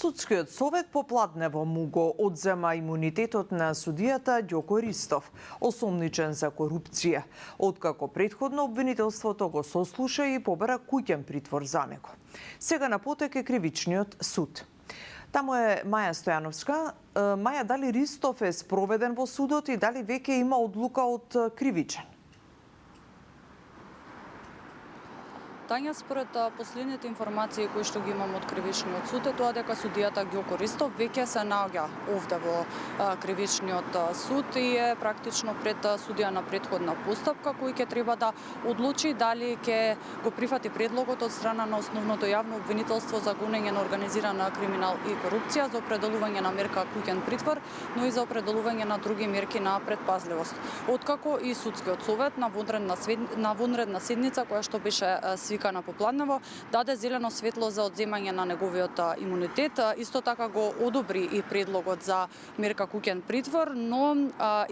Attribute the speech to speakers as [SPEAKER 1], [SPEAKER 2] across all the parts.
[SPEAKER 1] Судскиот совет попладнево му го одзема имунитетот на судијата Ѓоко Ристов, осомничен за корупција, откако претходно обвинителството го сослуша и побара куќен притвор за него. Сега на потек е кривичниот суд. Таму е Маја Стојановска. Маја, дали Ристов е спроведен во судот и дали веќе има одлука од кривичен?
[SPEAKER 2] Тања, според последните информации кои што ги имам од кривичниот суд е тоа дека судијата Ѓоко Ристов веќе се наоѓа овде во кривичниот суд и е практично пред судија на претходна постапка кој ќе треба да одлучи дали ќе го прифати предлогот од страна на основното јавно обвинителство за гонење на организирана криминал и корупција за определување на мерка куќен притвор, но и за определување на други мерки на предпазливост. Откако и судскиот совет на вонредна седница која што беше на попладнево, даде зелено светло за одземање на неговиот имунитет. Исто така го одобри и предлогот за мерка куќен притвор, но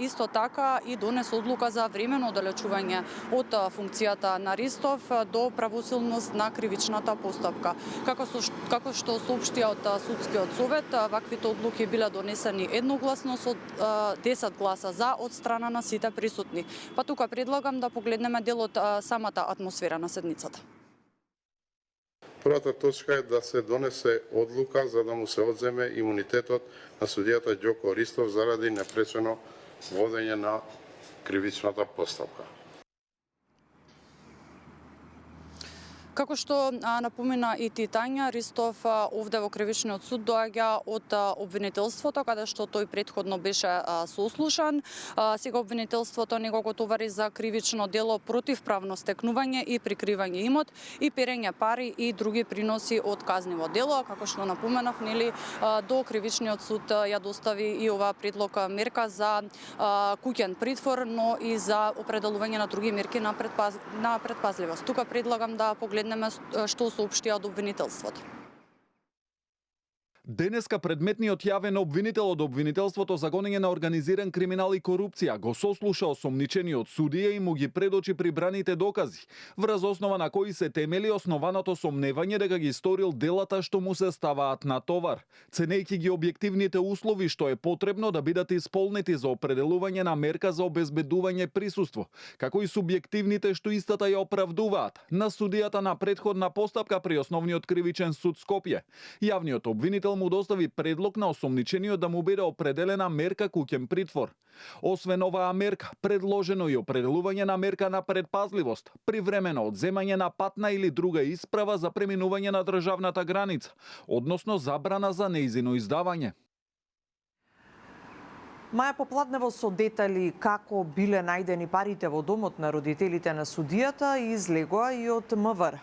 [SPEAKER 2] исто така и донес одлука за временно оддалечување од функцијата на Ристов до правосилност на кривичната постапка. Како што соопштија од судскиот совет, ваквите одлуки биле донесени едногласно со 10 гласа за од страна на сите присутни. Па тука предлагам да погледнеме дел од самата атмосфера на седницата.
[SPEAKER 3] Првата точка е да се донесе одлука за да му се одземе имунитетот на судијата Ѓоко Ристов заради непречено водење на кривичната постапка.
[SPEAKER 2] Како што напомена и ти Тања, Ристов овде во кривичниот суд доаѓа од обвинителството, каде што тој претходно беше сослушан. Сега обвинителството него го товари за кривично дело противправно стекнување и прикривање имот и перење пари и други приноси од казниво дело. Како што напоменав, до кривичниот суд ја достави и ова предлог мерка за куќен притвор, но и за определување на други мерки на предпазливост. Тука предлагам да погледнеме што соопштија од обвинителството.
[SPEAKER 4] Денеска предметниот јавен обвинител од обвинителството за гонење на организиран криминал и корупција го сослуша осомничениот судија и му ги предочи прибраните докази, врз основа на кои се темели основаното сомневање дека ги сторил делата што му се ставаат на товар, ценејќи ги објективните услови што е потребно да бидат исполнети за определување на мерка за обезбедување присуство, како и субјективните што истата ја оправдуваат на судијата на претходна постапка при основниот кривичен суд Скопје. Јавниот обвинител му достави предлог на осомничениот да му биде определена мерка куќен притвор. Освен оваа мерка, предложено и определување на мерка на предпазливост, привремено одземање на патна или друга исправа за преминување на државната граница, односно забрана за нејзино издавање.
[SPEAKER 1] Маја, попладнево со детали како биле најдени парите во домот на родителите на судијата и излегоа и од МВР.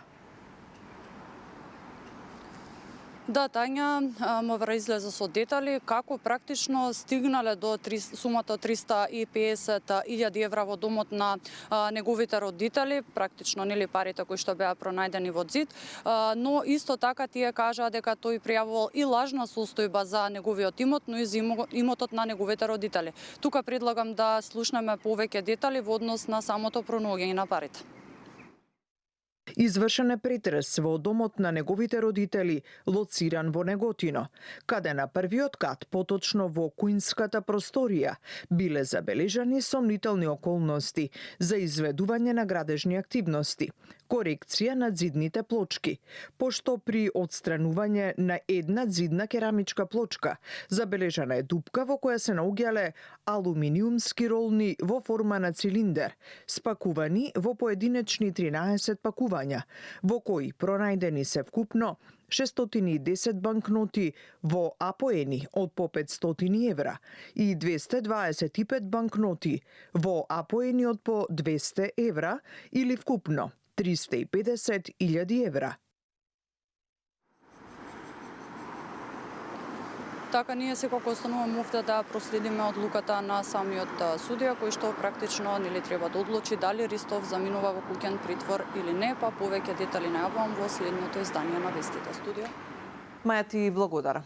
[SPEAKER 2] Да, Тања, МВР излезе со детали како практично стигнале до сумата 350.000 евра во домот на неговите родители, практично парите кои што беа пронајдени во ѕид, но исто така тие кажаа дека тој пријавувал и лажна состојба за неговиот имот, но и за имотот на неговите родители. Тука предлагам да слушнеме повеќе детали во однос на самото пронаоѓање на парите.
[SPEAKER 1] Извршен е претрес во домот на неговите родители, лоциран во Неготино, каде на првиот кат, поточно во куинската просторија, биле забележани сомнителни околности за изведување на градежни активности, корекција на ѕидните плочки, пошто при отстранување на една ѕидна керамичка плочка забележана е дупка во која се наоѓале алуминиумски ролни во форма на цилиндер, спакувани во поединечни 13 пакувања, во кои пронајдени се вкупно 610 банкноти во апоени од по 500 евра и 225 банкноти во апоени од по 200 евра или вкупно 350.000 евра.
[SPEAKER 2] Така, ние секако остануваме овде да проследиме одлуката на самиот судија, кој што практично треба да одлучи дали Ристов заминува во куќен притвор или не, па повеќе детали најавувам во следното издание на Вестите. Студија.
[SPEAKER 1] Маја, ти благодарам.